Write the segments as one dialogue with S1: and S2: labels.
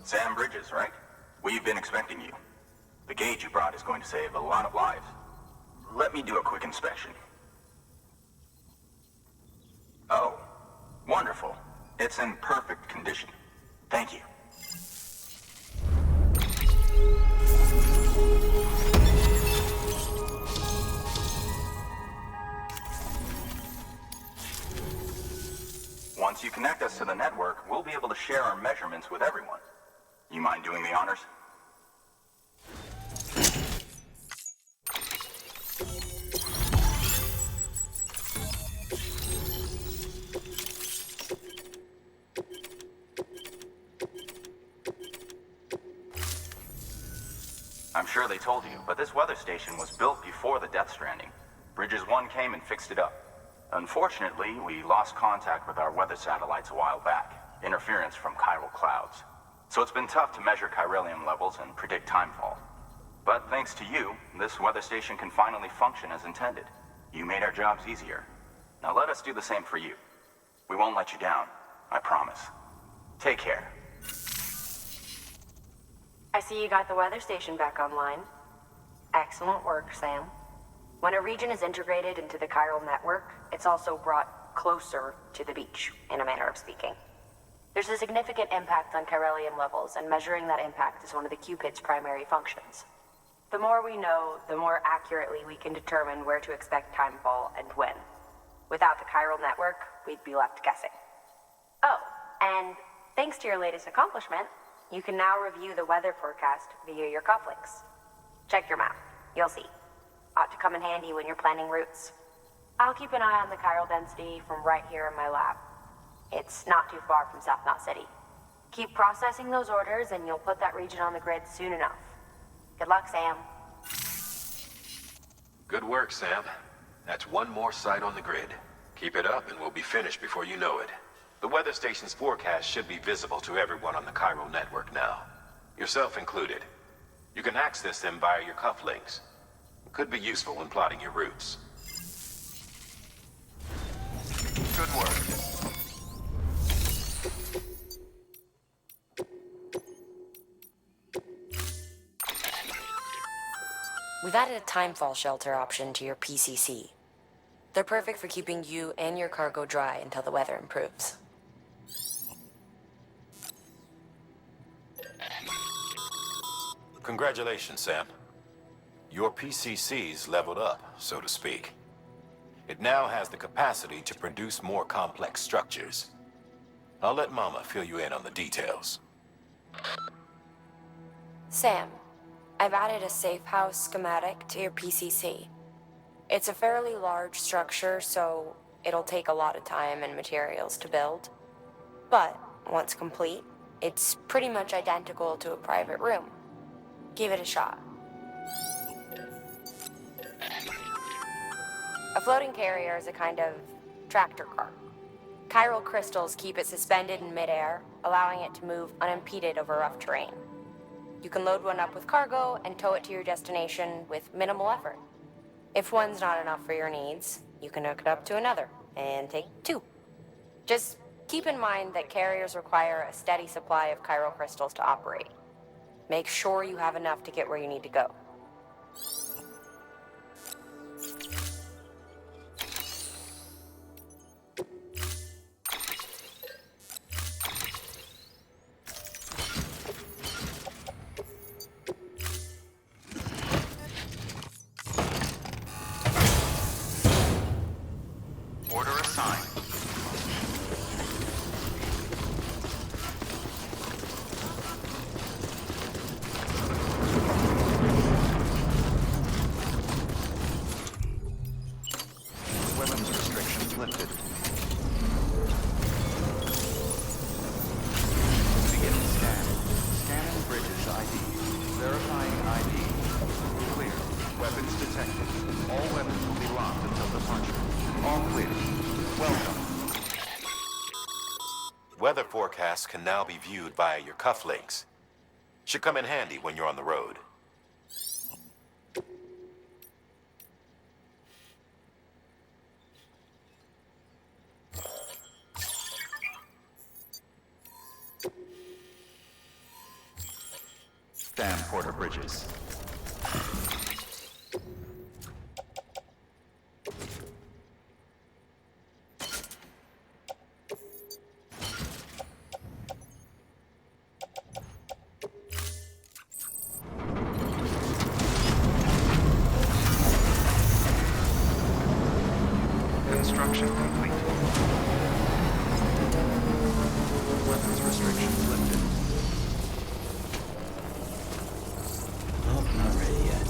S1: Sam Bridges, right? We've been expecting you. The gauge you brought is going to save a lot of lives. Let me do a quick inspection. Oh, wonderful. It's in perfect condition. Thank you. Once you connect us to the network, we'll be able to share our measurements with everyone. You mind doing the honors? I'm sure they told you, but this weather station was built before the Death Stranding. Bridges 1 came and fixed it up. Unfortunately, we lost contact with our weather satellites a while back. Interference from chiral clouds. So it's been tough to measure chiralium levels and predict timefall. But thanks to you, this weather station can finally function as intended. You made our jobs easier. Now let us do the same for you. We won't let you down, I promise. Take care.
S2: I see you got the weather station back online. Excellent work, Sam. When a region is integrated into the chiral network, it's also brought closer to the beach, in a manner of speaking. There's a significant impact on chiralium levels, and measuring that impact is one of the Cupid's primary functions. The more we know, the more accurately we can determine where to expect timefall and when. Without the chiral network, we'd be left guessing. Oh, and thanks to your latest accomplishment, you can now review the weather forecast via your cufflinks. Check your map. You'll see. Ought to come in handy when you're planning routes. I'll keep an eye on the chiral density from right here in my lab. It's not too far from South Knot City. Keep processing those orders and you'll put that region on the grid soon enough. Good luck, Sam.
S3: Good work, Sam. That's one more site on the grid. Keep it up and we'll be finished before you know it. The weather station's forecast should be visible to everyone on the chiral network now. Yourself included. You can access them via your cufflinks. It could be useful when plotting your routes.
S1: Good work.
S2: We've added a timefall shelter option to your PCC. They're perfect for keeping you and your cargo dry until the weather improves.
S3: Congratulations, Sam. Your PCC's leveled up, so to speak. It now has the capacity to produce more complex structures. I'll let Mama fill you in on the details.
S2: Sam, I've added a safe house schematic to your PCC. It's a fairly large structure, so it'll take a lot of time and materials to build. But once complete, it's pretty much identical to a private room. Give it a shot. A floating carrier is a kind of tractor car. Chiral crystals keep it suspended in midair, allowing it to move unimpeded over rough terrain. You can load one up with cargo and tow it to your destination with minimal effort. If one's not enough for your needs, you can hook it up to another and take two. Just keep in mind that carriers require a steady supply of chiral crystals to operate. Make sure you have enough to get where you need to go.
S1: Order assigned. Weapons restrictions lifted. Beginning scan. Scanning Bridges ID. Verifying ID. Clear. Weapons detected. All weapons will be locked until departure. All clear. Welcome.
S3: Weather forecasts can now be viewed via your cufflinks. Should come in handy when you're on the road.
S4: Damn Porter Bridges.
S5: Construction complete. Weapons restrictions lifted.
S6: Oh, not ready yet.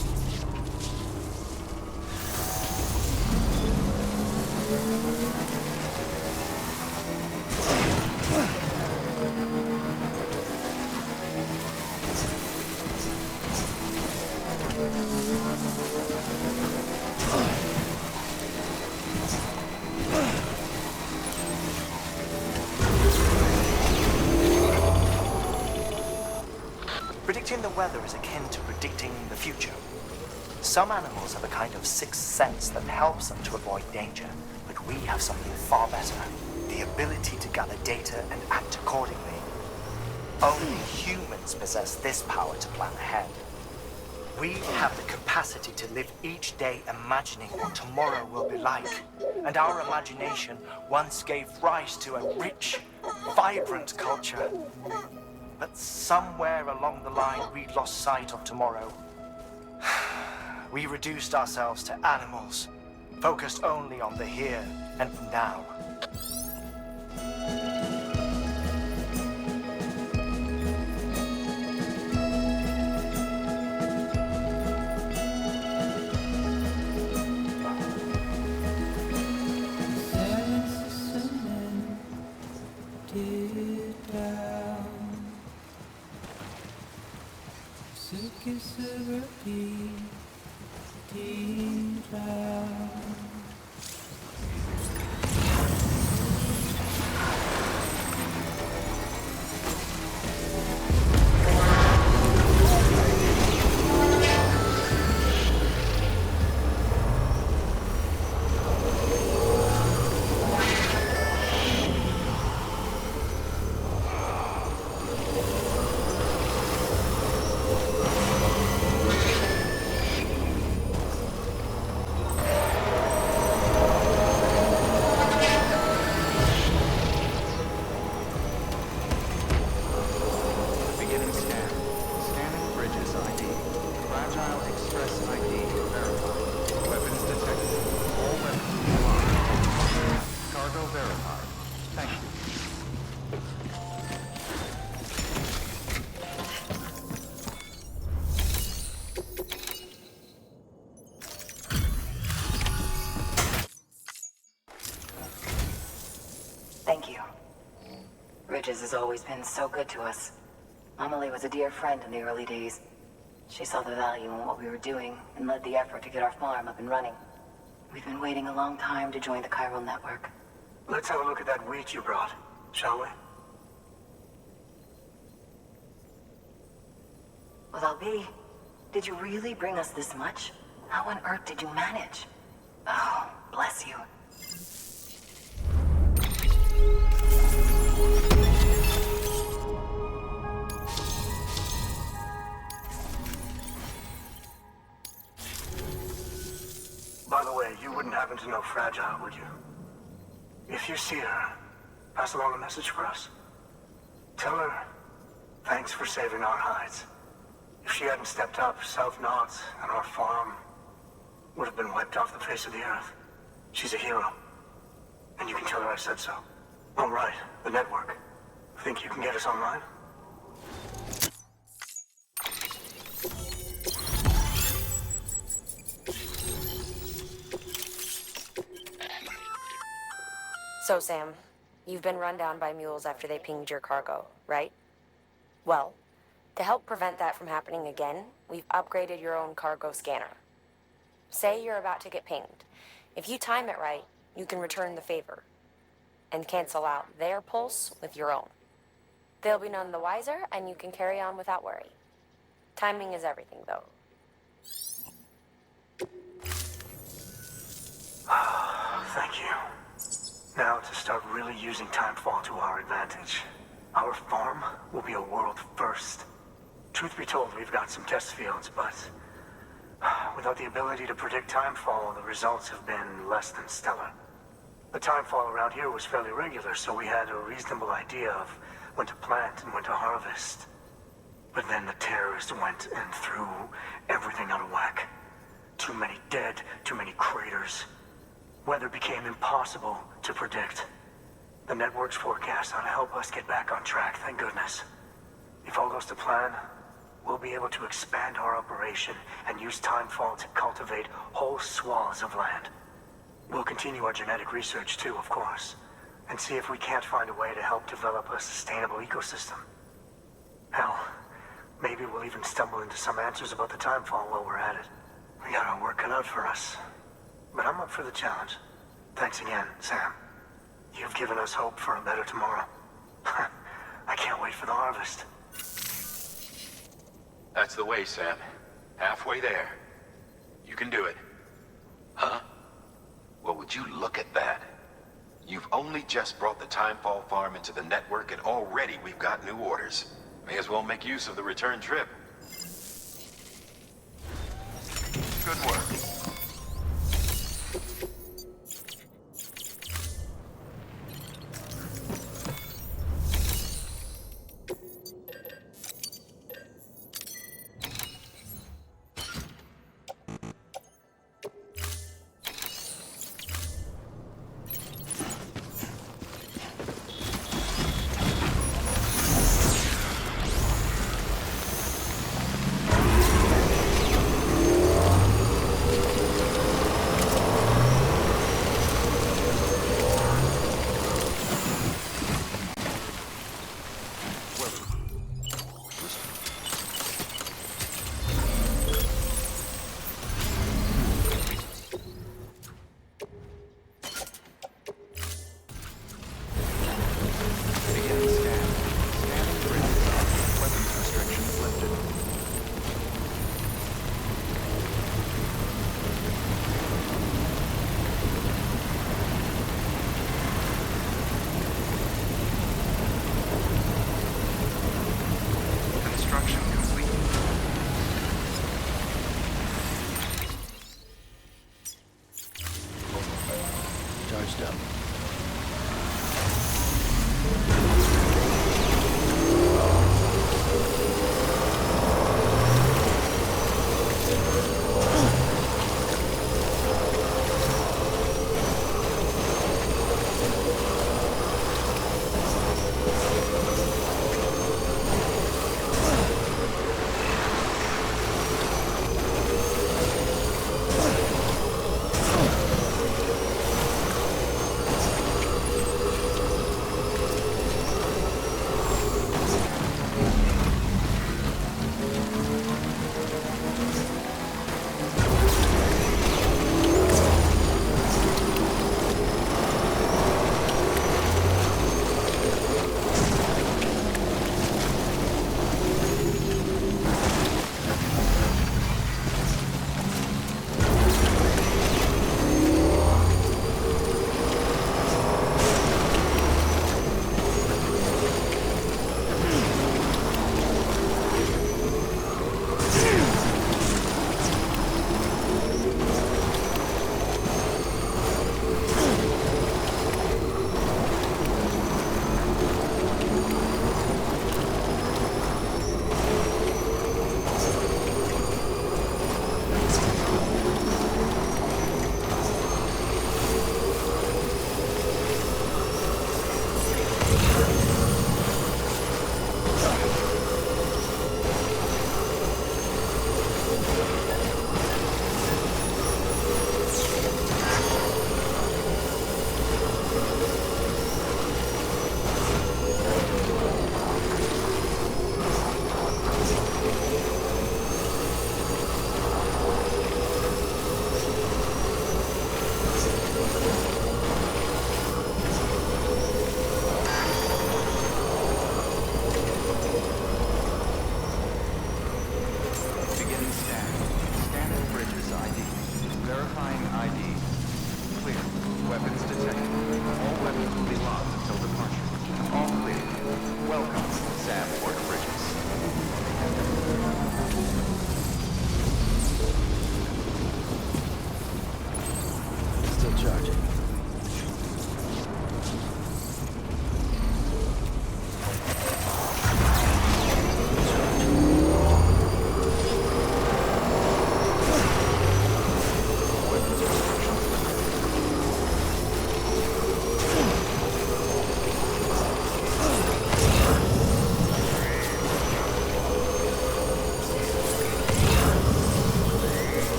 S7: Predicting the weather is akin to predicting the future. Some animals have a kind of sixth sense that helps them to avoid danger, but we have something far better, the ability to gather data and act accordingly. Only humans possess this power to plan ahead. We have the capacity to live each day imagining what tomorrow will be like, and our imagination once gave rise to a rich, vibrant culture. But somewhere along the line, we lost sight of tomorrow. We reduced ourselves to animals, focused only on the here and now.
S5: Beginning scan. Scanning Bridges ID. Fragile Express ID verified. Weapons detected. All weapons offline. Cargo verified. Thank you.
S2: Thank you. Bridges has always been so good to us. Amelie was a dear friend in the early days. She saw the value in what we were doing and led the effort to get our farm up and running. We've been waiting a long time to join the chiral network.
S8: Let's have a look at that wheat you brought, shall we?
S2: Well, Albi, did you really bring us this much? How on earth did you manage? Oh, bless you.
S8: By the way, you wouldn't happen to know Fragile, would you? If you see her, pass along a message for us. Tell her, thanks for saving our hides. If she hadn't stepped up, South Knots and our farm would have been wiped off the face of the earth. She's a hero. And you can tell her I said so. All right, the network. Think you can get us online?
S2: So, Sam, you've been run down by mules after they pinged your cargo, right? Well, to help prevent that from happening again, we've upgraded your own cargo scanner. Say you're about to get pinged. If you time it right, you can return the favor and cancel out their pulse with your own. They'll be none the wiser, and you can carry on without worry. Timing is everything, though.
S8: Thank you. Now to start really using timefall to our advantage. Our farm will be a world first. Truth be told, we've got some test fields, but without the ability to predict timefall, the results have been less than stellar. The timefall around here was fairly regular, so we had a reasonable idea of when to plant and when to harvest. But then the terrorists went and threw everything out of whack. Too many dead, too many craters. Weather became impossible to predict. The network's forecast ought to help us get back on track, thank goodness. If all goes to plan, we'll be able to expand our operation and use timefall to cultivate whole swaths of land. We'll continue our genetic research too, of course, and see if we can't find a way to help develop a sustainable ecosystem. Hell, maybe we'll even stumble into some answers about the timefall while we're at it. We got our work cut out for us, but I'm up for the challenge. Thanks again, Sam. You've given us hope for a better tomorrow. I can't wait for the harvest.
S3: That's the way, Sam. Halfway there. You can do it. Huh? Well, would you look at that? You've only just brought the Timefall farm into the network, and already we've got new orders. May as well make use of the return trip. Good work.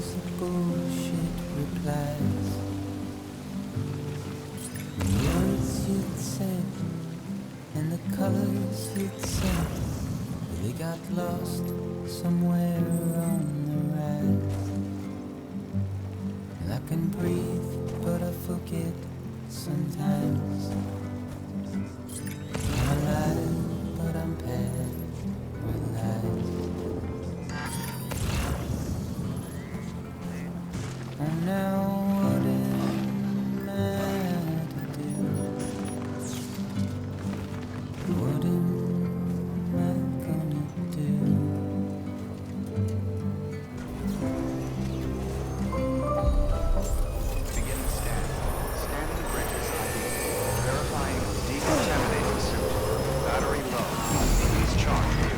S6: loves the bullshit replies. The words you'd said and the colors you'd said, they got lost somewhere on the rise. And I can breathe, but I forget sometimes. I'm alive, but I'm paralyzed. Oh, now what am I to do? What am I gonna do?
S5: Beginning scan. Scanning bridges ID. Verifying decontaminating suit. Battery low. Please charge you.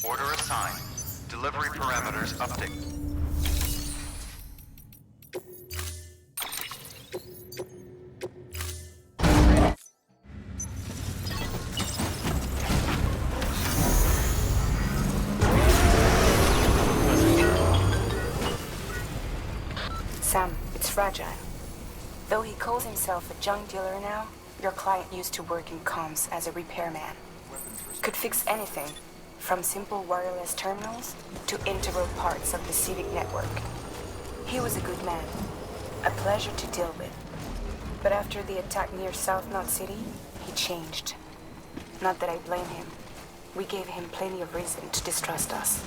S5: Order assigned. Delivery parameters update.
S2: Sam, it's fragile. Though he calls himself a junk dealer now, your client used to work in comms as a repairman. Could fix anything, from simple wireless terminals to integral parts of the civic network. He was a good man, a pleasure to deal with. But after the attack near South Knot City, he changed. Not that I blame him. We gave him plenty of reason to distrust us.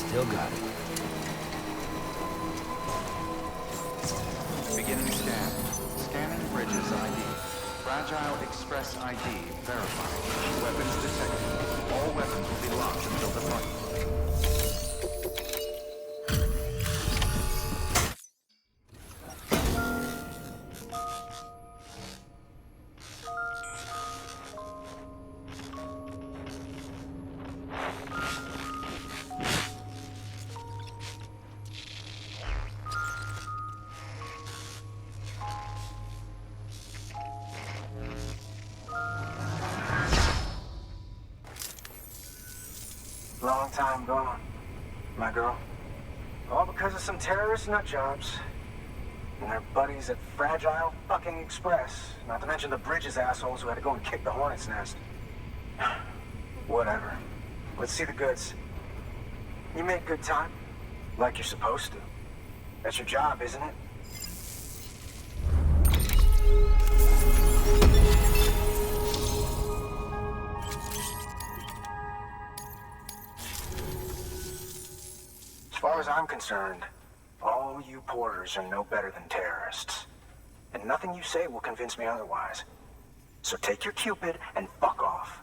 S6: Still got it.
S5: Beginning scan. Scanning bridges ID. Fragile Express ID verified. Weapons detected. All weapons will be locked until departure.
S8: Long time gone, my girl. All because of some terrorist nutjobs. And their buddies at Fragile fucking Express. Not to mention the Bridges assholes who had to go and kick the hornet's nest. Whatever. Let's see the goods. You make good time, like you're supposed to. That's your job, isn't it? As far as I'm concerned, all you porters are no better than terrorists. And nothing you say will convince me otherwise. So take your Cupid and fuck off.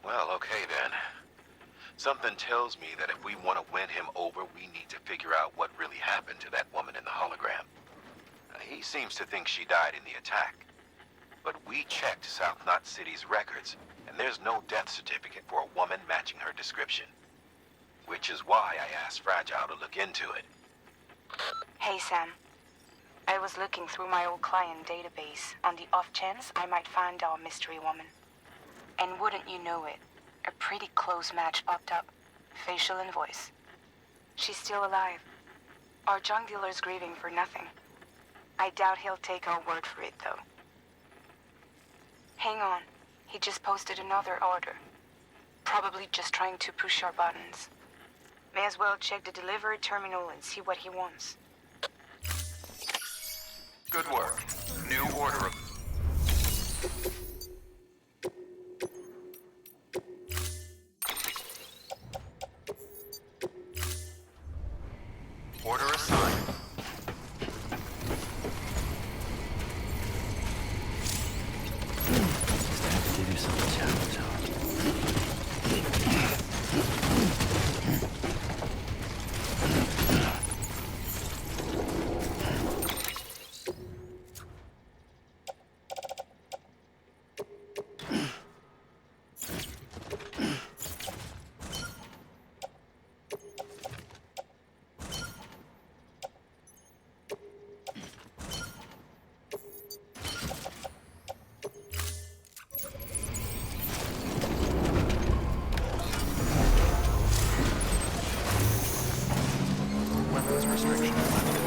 S3: Well, okay then. Something tells me that if we want to win him over, we need to figure out what really happened to that woman in the hologram. He seems to think she died in the attack. But we checked South Knot City's records, and there's no death certificate for a woman matching her description. Which is why I asked Fragile to look into it.
S4: Hey, Sam. I was looking through my old client database on the off chance I might find our mystery woman. And wouldn't you know it, a pretty close match popped up. Facial and voice. She's still alive. Our junk dealer's grieving for nothing. I doubt he'll take our word for it, though. Hang on. He just posted another order. Probably just trying to push our buttons. May as well check the delivery terminal and see what he wants.
S5: Good work. New order. Order assigned.
S6: Give yourself a challenge, huh?
S5: Weapons restriction lifted.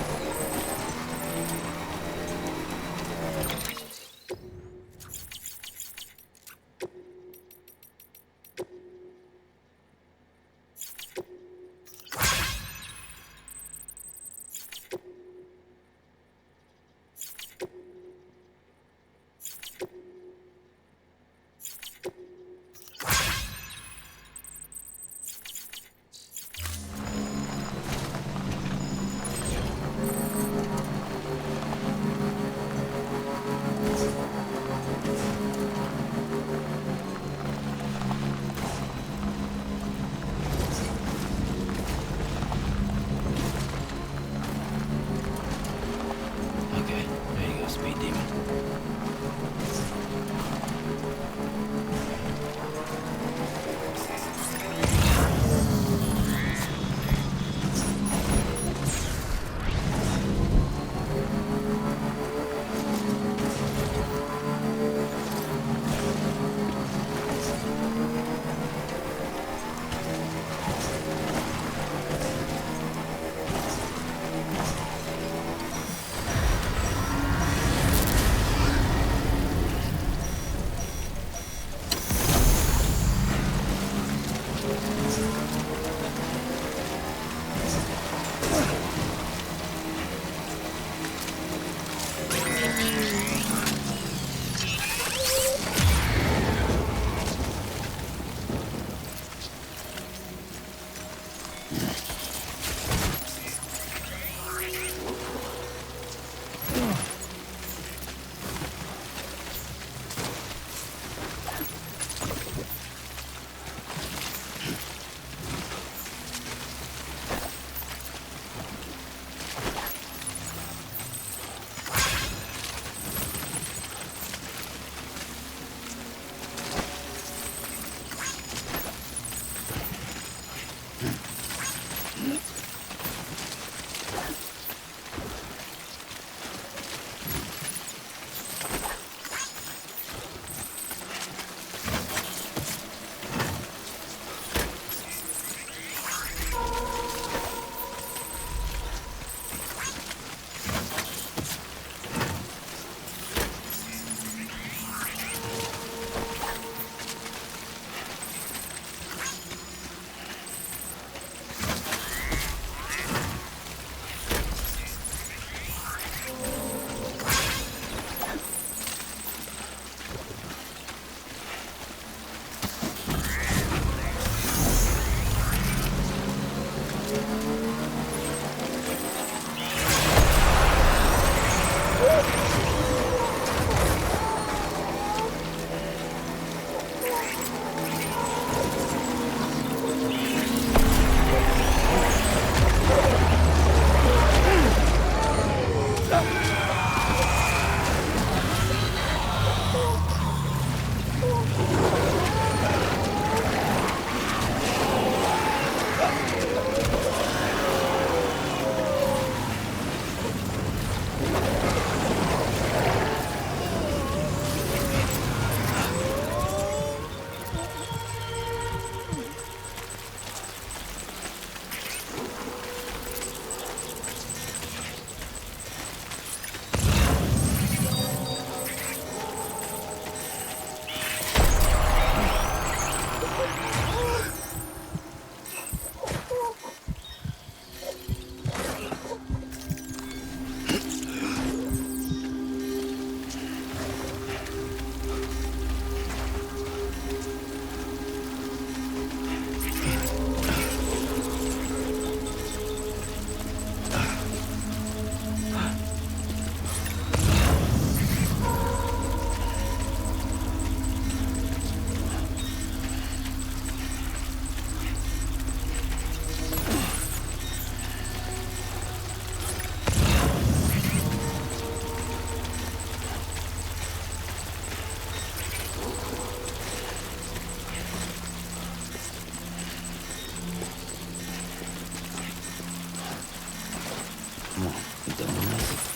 S6: Come on, you doing this?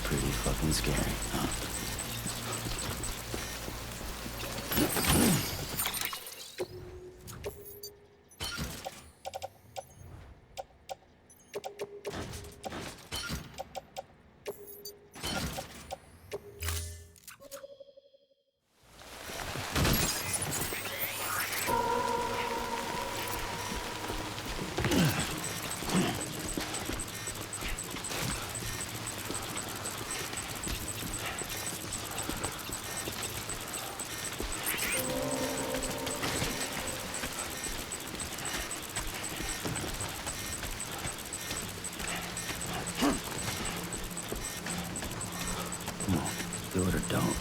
S6: Pretty fucking scary, huh? Do it or don't.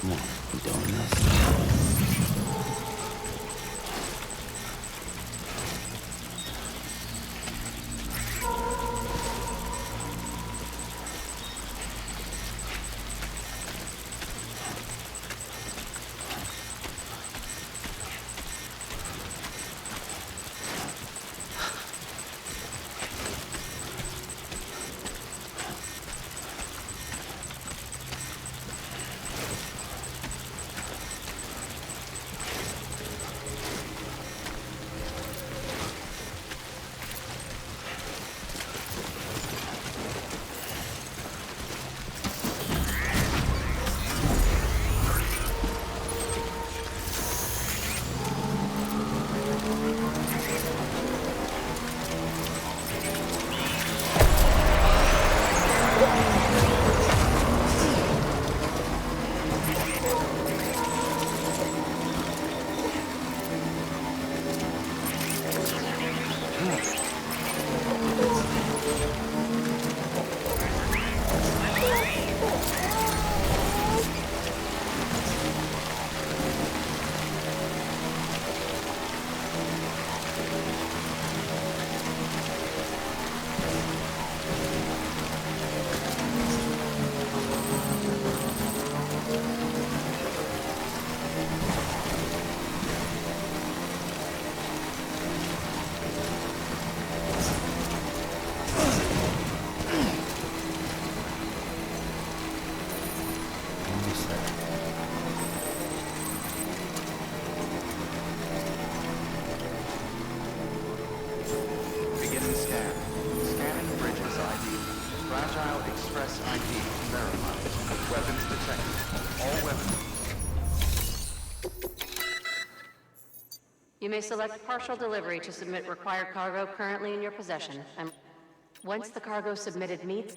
S6: Come on, you doing this?
S9: You may select partial delivery to submit required cargo currently in your possession. And once the cargo submitted meets...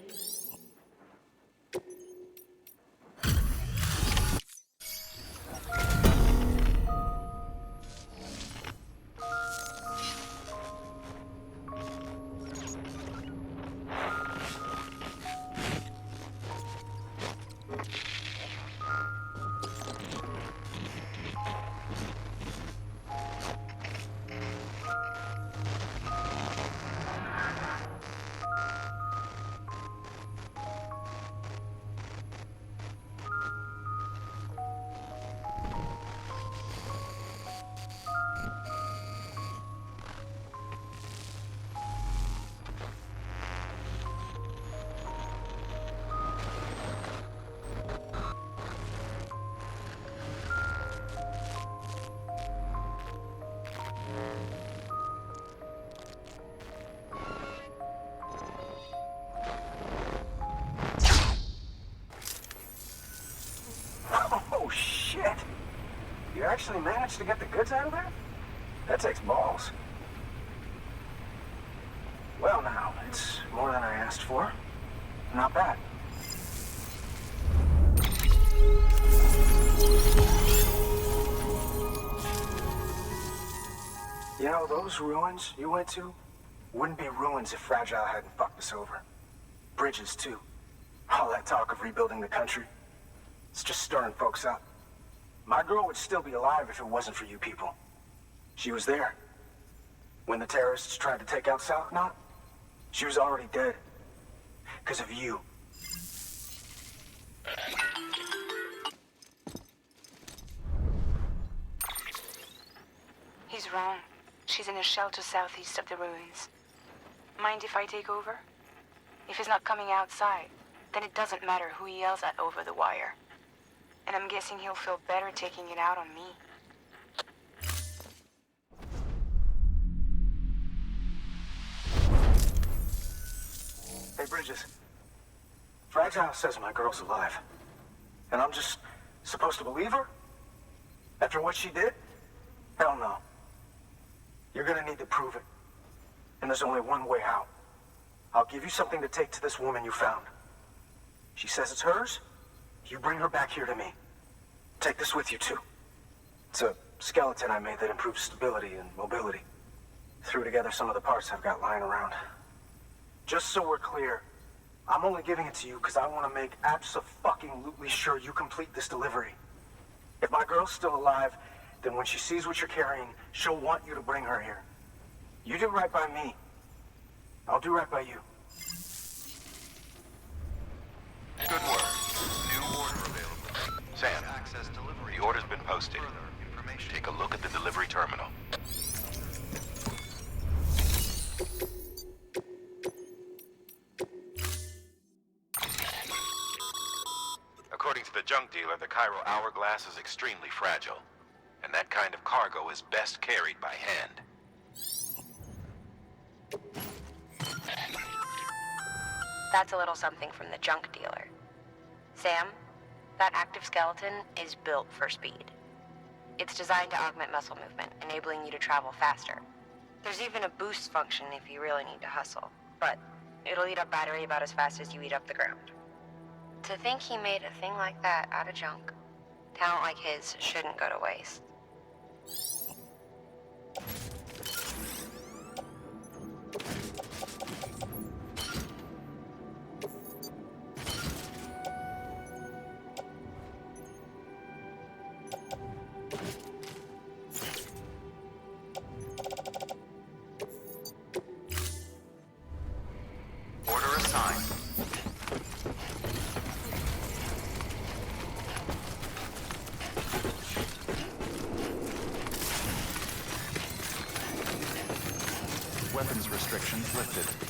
S8: managed to get the goods out of there? That takes balls. Well now, it's more than I asked for. Not bad. You know, those ruins you went to wouldn't be ruins if Fragile hadn't fucked us over. Bridges, too. All that talk of rebuilding the country, it's just stirring folks up. My girl would still be alive if it wasn't for you people. She was there. When the terrorists tried to take out South Knot, she was already dead. Because of you.
S4: He's wrong. She's in a shelter southeast of the ruins. Mind if I take over? If he's not coming outside, then it doesn't matter who he yells at over the wire. And I'm guessing he'll feel better taking it out on me.
S8: Hey, Bridges. Fragile says my girl's alive. And I'm just supposed to believe her? After what she did? Hell no. You're gonna need to prove it. And there's only one way out. I'll give you something to take to this woman you found. She says it's hers. You bring her back here to me. Take this with you, too. It's a skeleton I made that improves stability and mobility. Threw together some of the parts I've got lying around. Just so we're clear, I'm only giving it to you because I want to make abso-fucking-lutely sure you complete this delivery. If my girl's still alive, then when she sees what you're carrying, she'll want you to bring her here. You do right by me. I'll do right by you.
S3: Good work. New order available. Sam,
S5: Access delivery.
S3: the order's been posted.
S5: Further information.
S3: Take a look at the delivery terminal. According to the junk dealer, the Cairo hourglass is extremely fragile. And that kind of cargo is best carried by hand.
S2: That's a little something from the junk dealer. Sam, that active skeleton is built for speed. It's designed to augment muscle movement, enabling you to travel faster. There's even a boost function if you really need to hustle, but it'll eat up battery about as fast as you eat up the ground. To think he made a thing like that out of junk, talent like his shouldn't go to waste.
S5: Order assigned. Weapons restrictions lifted.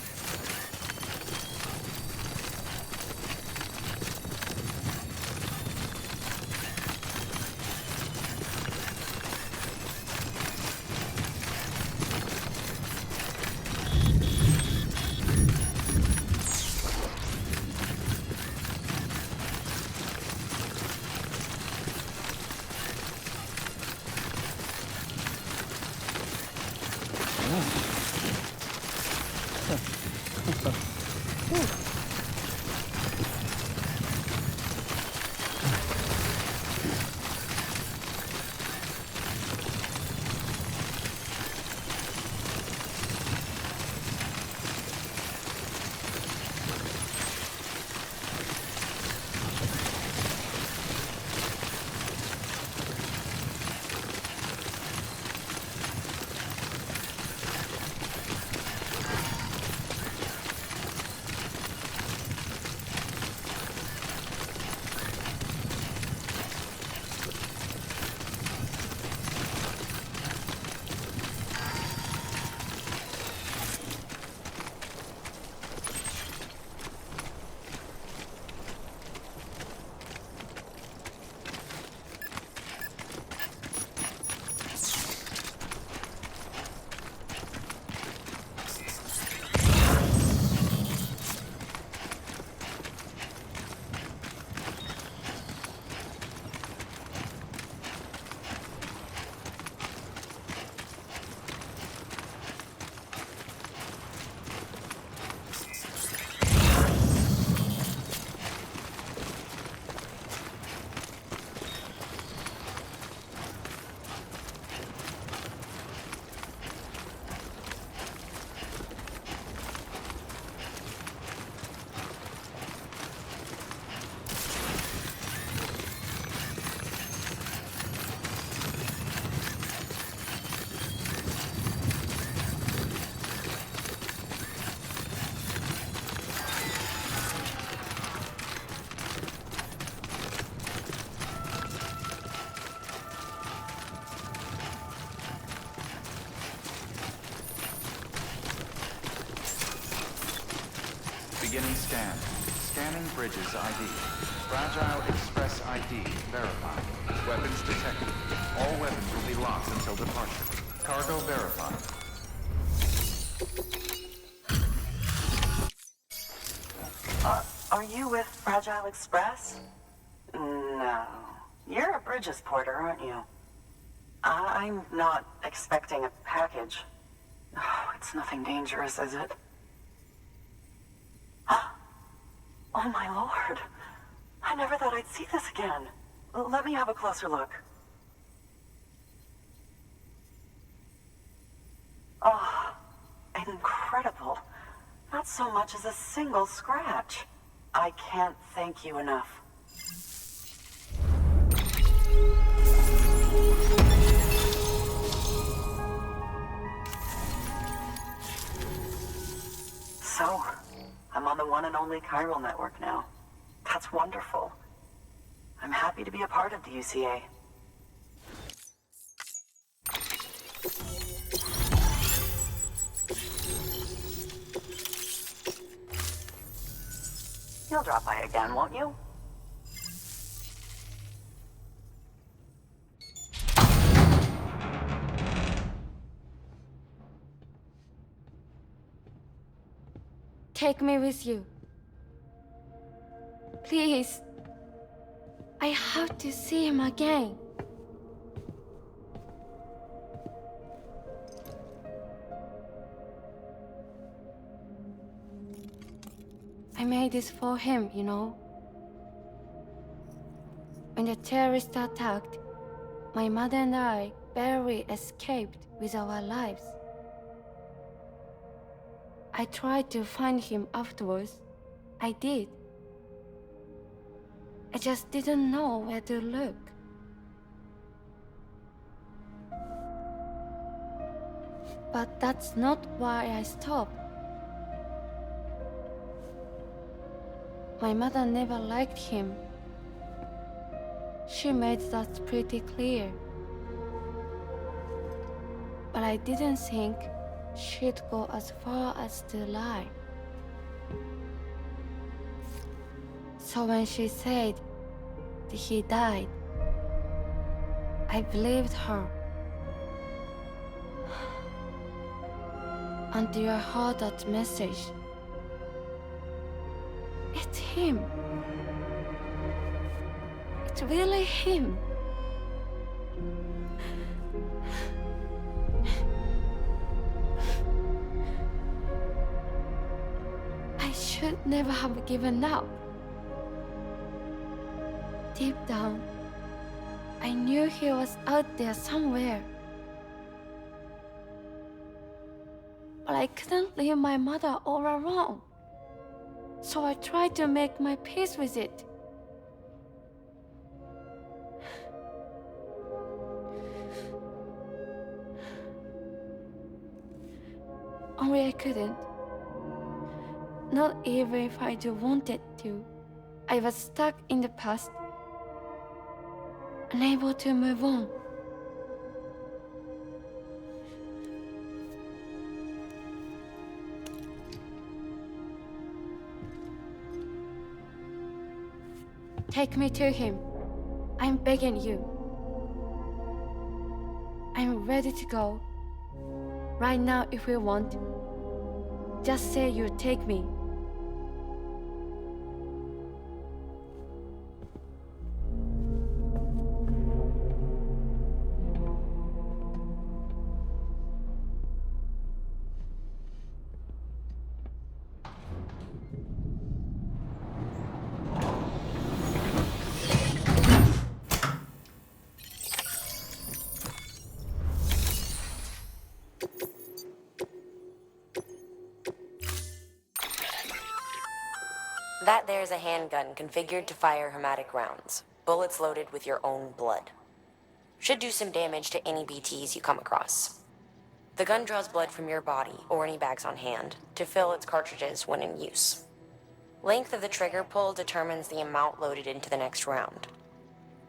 S5: Beginning scan. Scanning bridges ID. Fragile Express ID verified. Weapons detected. All weapons will be locked until departure. Cargo verified.
S10: Are you with Fragile Express? No. You're a Bridges porter, aren't you? I'm not expecting a package. Oh, it's nothing dangerous, is it? Oh my lord. I never thought I'd see this again. Let me have a closer look. Oh, incredible. Not so much as a single scratch. I can't thank you enough. So, I'm on the one and only chiral network now. That's wonderful. I'm happy to be a part of the UCA. You'll drop by again, won't you?
S9: Take me with you. Please. I have to see him again. I made this for him, you know. When the terrorists attacked, my mother and I barely escaped with our lives. I tried to find him afterwards. I did. I just didn't know where to look. But that's not why I stopped. My mother never liked him. She made that pretty clear. But I didn't think she'd go as far as to lie. So when she said that he died, I believed her. Until I heard that message. It's him. It's really him. I should never have given up. Deep down, I knew he was out there somewhere. But I couldn't leave my mother all alone. So I tried to make my peace with it. Only I couldn't. Not even if I do wanted to. I was stuck in the past, unable to move on. Take me to him. I'm begging you. I'm ready to go. Right now if you want. Just say you'll take me.
S2: That there's a handgun configured to fire hermetic rounds, bullets loaded with your own blood. Should do some damage to any BTs you come across. The gun draws blood from your body or any bags on hand to fill its cartridges when in use. Length of the trigger pull determines the amount loaded into the next round.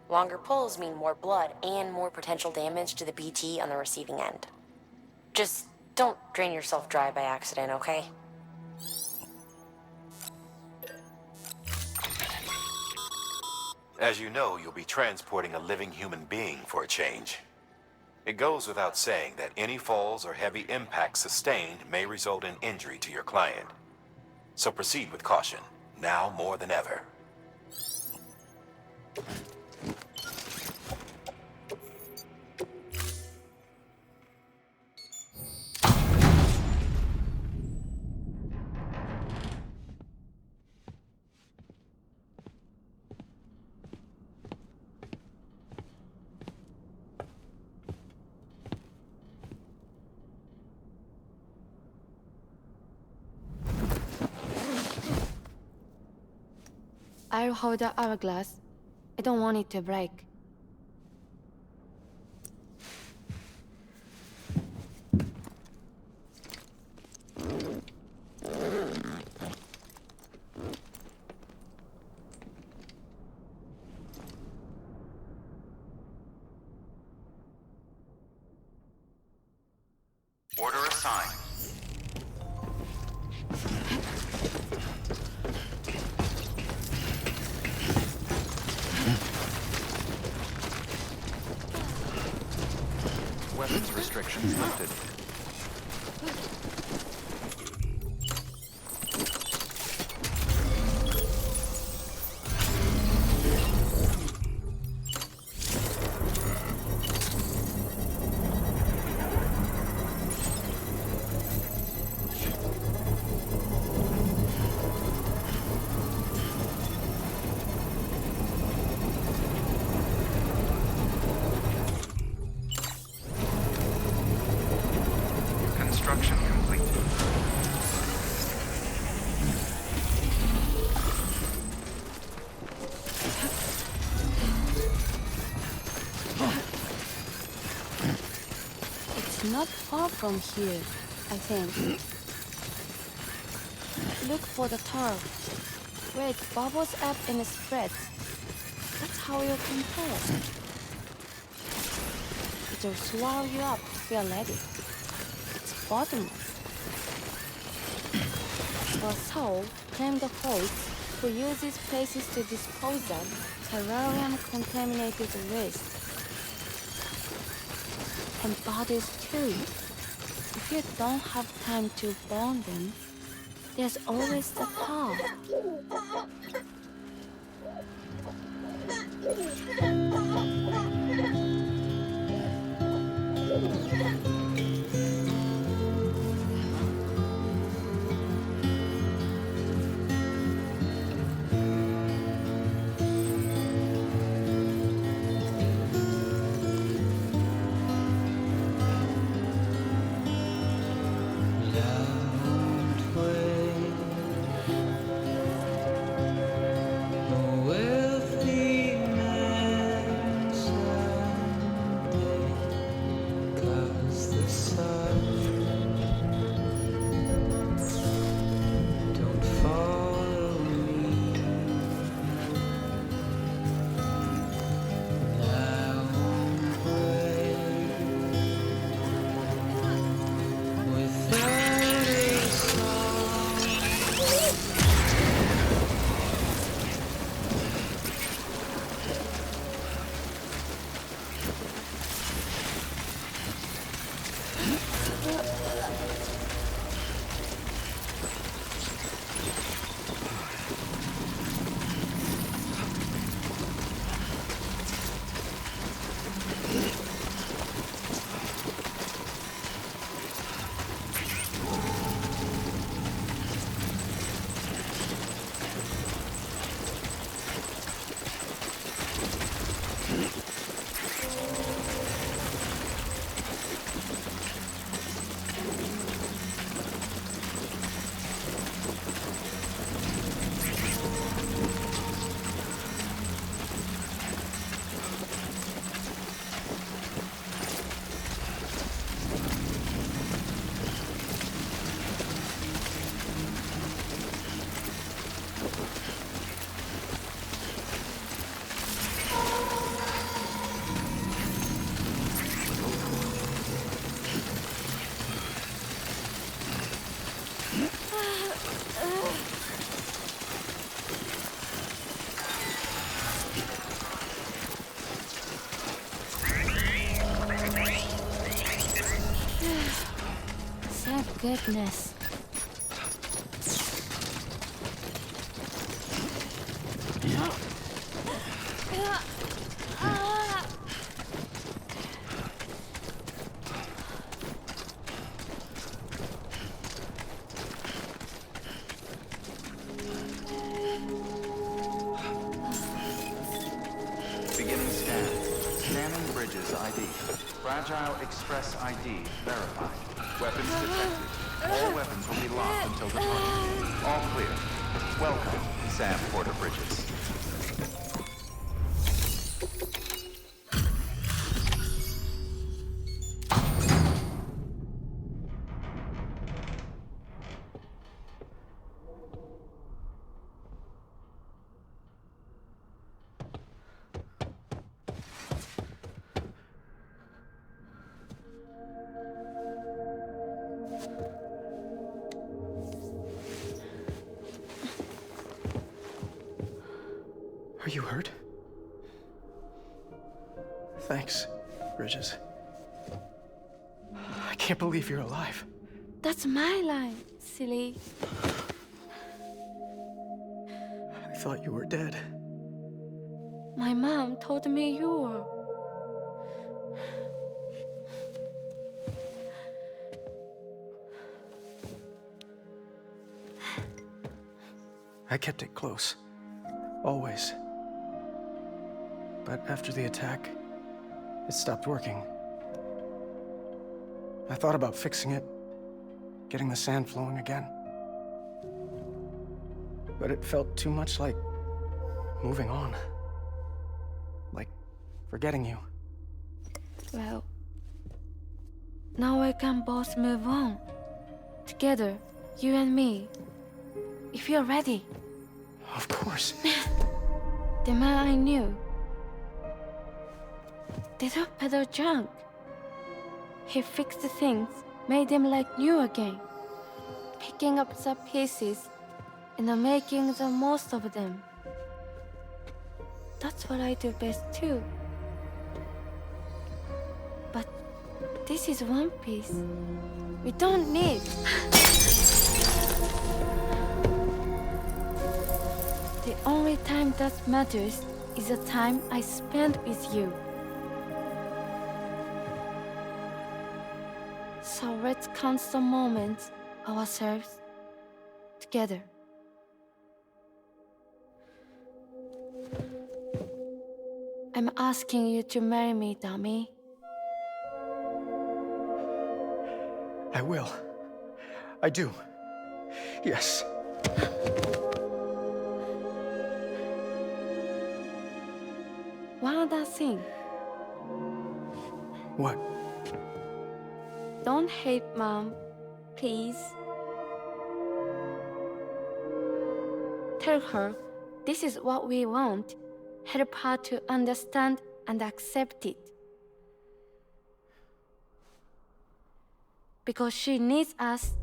S2: Longer pulls mean more blood and more potential damage to the BT on the receiving end. Just don't drain yourself dry by accident, okay?
S3: As you know, you'll be transporting a living human being for a change. It goes without saying that any falls or heavy impacts sustained may result in injury to your client. So proceed with caution, now more than ever.
S11: I'll hold the hourglass. I don't want it to break.
S5: Order assigned. Weapons restrictions lifted. Construction complete.
S11: It's not far from here, I think. Look for the tar. Where it bubbles up and spreads. That's how you can tell. It'll swallow you up if you're ready. It's bottomless. The soul claimed the hosts who use these places to dispose of terrarium-contaminated waste. And bodies too. If you don't have time to burn them, there's always the tar. Thank goodness.
S5: Beginning scan. Scanning bridges ID. Fragile Express ID verified. Weapons detected. All weapons will be locked until departure. All clear. Welcome, Sam Porter Bridges.
S7: Are you hurt? Thanks, Bridges. I can't believe you're alive.
S11: That's my line, silly.
S7: I thought you were dead.
S11: My mom told me you were.
S7: I kept it close. Always. But after the attack, it stopped working. I thought about fixing it, getting the sand flowing again. But it felt too much like moving on. Like forgetting you.
S11: Well, now we can both move on. Together, you and me. If you're ready.
S7: Of course.
S11: The man I knew. Little Peter junk. He fixed things, made them like new again. Picking up the pieces and making the most of them. That's what I do best too. But this is one piece. We don't need. The only time that matters is the time I spend with you. So let's count the moments ourselves together. I'm asking you to marry me, dummy.
S7: I will. I do. Yes.
S11: One other thing.
S7: What?
S11: Don't hate Mom, please. Tell her this is what we want. Help her to understand and accept it. Because she needs us,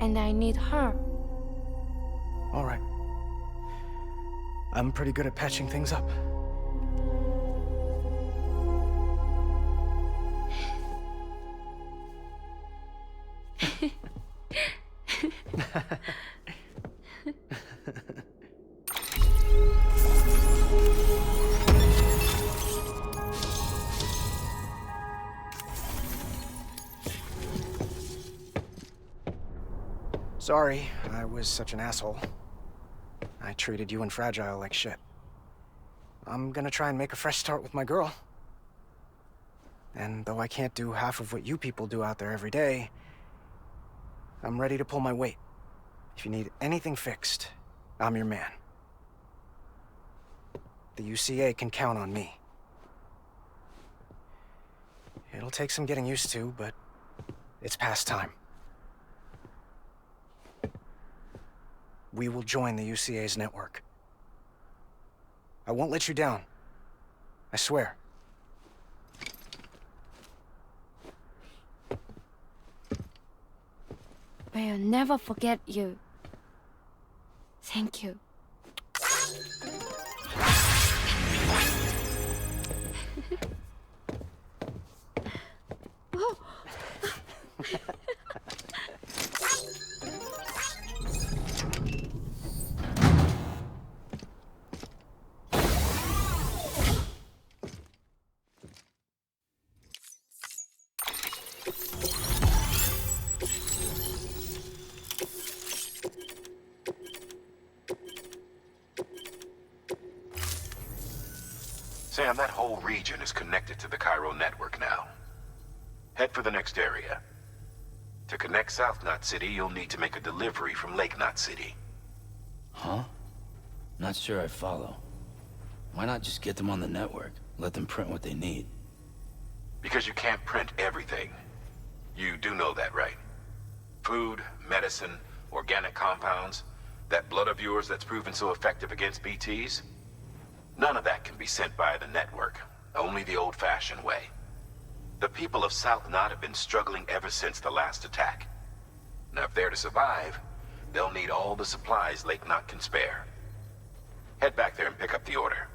S11: and I need her.
S7: All right. I'm pretty good at patching things up. Sorry, I was such an asshole. I treated you and Fragile like shit. I'm gonna try and make a fresh start with my girl. And though I can't do half of what you people do out there every day, I'm ready to pull my weight. If you need anything fixed, I'm your man. The UCA can count on me. It'll take some getting used to, but it's past time. We will join the UCA's network. I won't let you down. I swear.
S11: We'll never forget you. Thank you.
S3: Sam, that whole region is connected to the Cairo network now. Head for the next area. To connect South Knot City, you'll need to make a delivery from Lake Knot City.
S12: Huh? Not sure I follow. Why not just get them on the network? Let them print what they need.
S3: Because you can't print everything. You do know that, right? Food, medicine, organic compounds, that blood of yours that's proven so effective against BTs? None of that can be sent via the network. Only the old-fashioned way. The people of South Knot have been struggling ever since the last attack. Now, if they're to survive, they'll need all the supplies Lake Knot can spare. Head back there and pick up the order.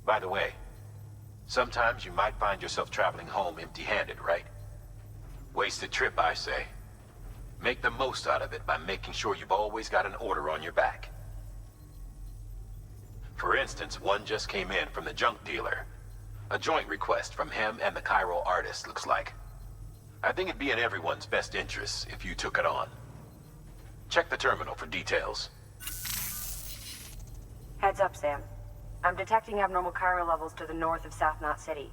S3: By the way, sometimes you might find yourself traveling home empty-handed, right? Wasted trip, I say. Make the most out of it by making sure you've always got an order on your back. For instance, one just came in from the junk dealer. A joint request from him and the Cairo artist, looks like. I think it'd be in everyone's best interest if you took it on. Check the terminal for details.
S2: Heads up, Sam. I'm detecting abnormal Cairo levels to the north of South Knot City.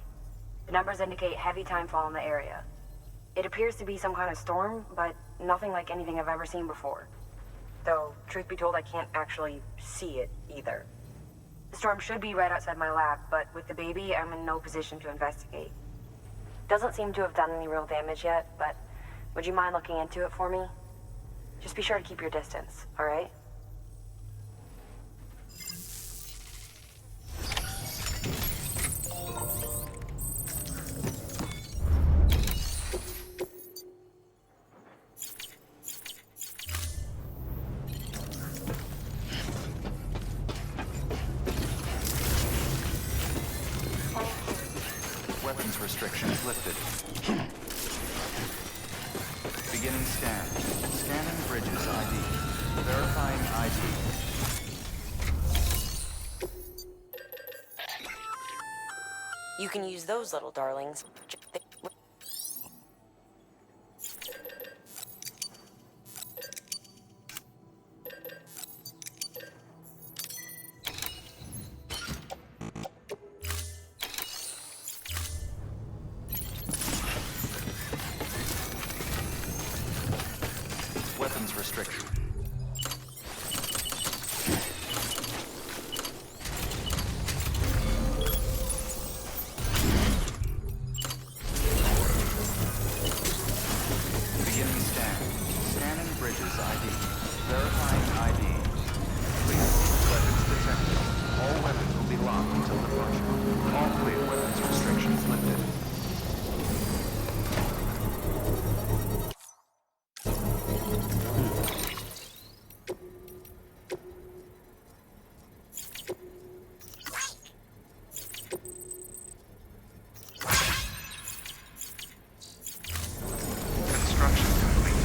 S2: The numbers indicate heavy timefall in the area. It appears to be some kind of storm, but nothing like anything I've ever seen before. Though, truth be told, I can't actually see it either. The storm should be right outside my lab, but with the baby, I'm in no position to investigate. Doesn't seem to have done any real damage yet, but would you mind looking into it for me? Just be sure to keep your distance, all right?
S5: Weapons restrictions lifted. Beginning scan. Scanning Bridges ID. Verifying ID.
S2: You can use those little darlings.
S5: Weapons restriction. Beginning scan. Scanning Bridges ID. Verifying ID. Clear. Weapons detected. All weapons will be locked until departure. All clear. Weapons restrictions lifted. Construction complete.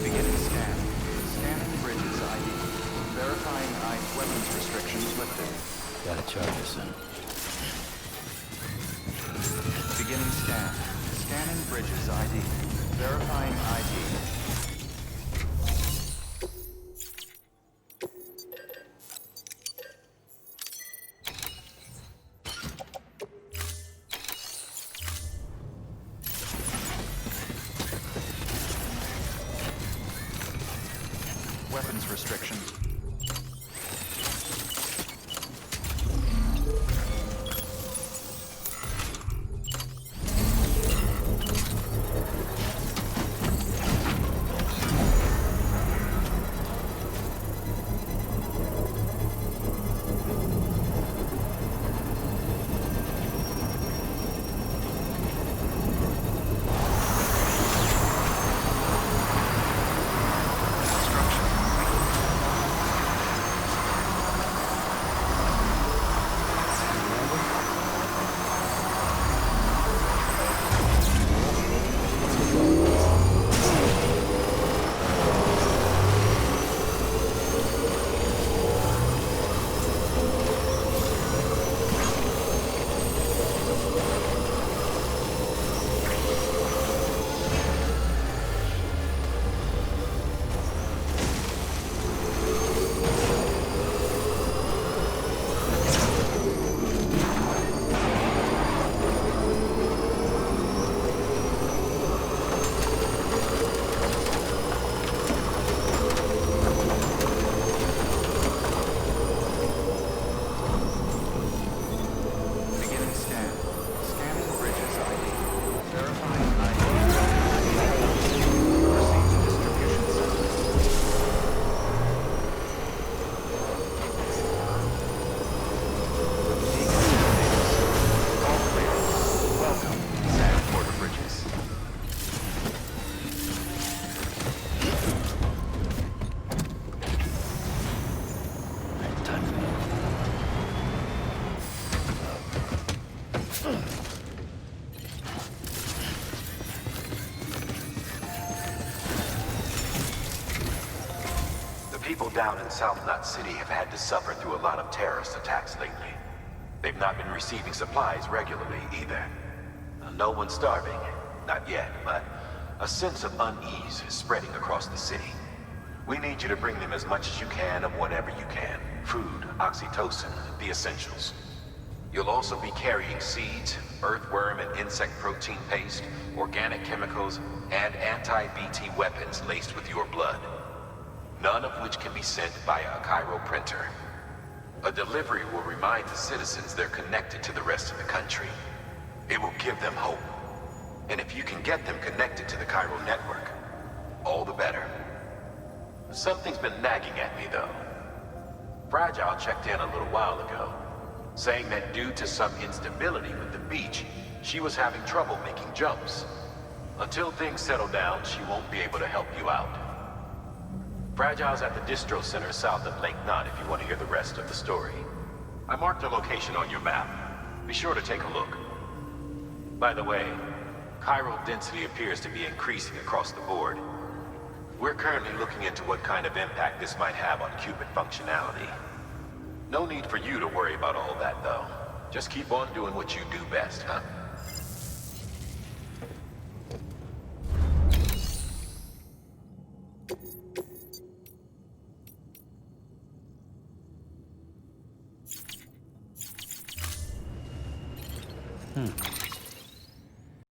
S5: Beginning scan. Scanning bridges ID. Verifying weapons restrictions lifted.
S12: Gotta charge this soon.
S5: Beginning scan. Scanning bridges ID. Verifying ID. Weapons restriction.
S3: People down in South Knot City have had to suffer through a lot of terrorist attacks lately. They've not been receiving supplies regularly either. No one's starving, not yet, but a sense of unease is spreading across the city. We need you to bring them as much as you can of whatever you can. Food, oxytocin, the essentials. You'll also be carrying seeds, earthworm and insect protein paste, organic chemicals, and anti-BT weapons laced with your blood. None of which can be sent via a Cairo printer. A delivery will remind the citizens they're connected to the rest of the country. It will give them hope. And if you can get them connected to the Cairo network, all the better. Something's been nagging at me, though. Fragile checked in a little while ago, saying that due to some instability with the beach, she was having trouble making jumps. Until things settle down, she won't be able to help you out. Fragile's at the distro center south of Lake Knot if you want to hear the rest of the story. I marked her location on your map. Be sure to take a look. By the way, chiral density appears to be increasing across the board. We're currently looking into what kind of impact this might have on qubit functionality. No need for you to worry about all that, though. Just keep on doing what you do best, huh?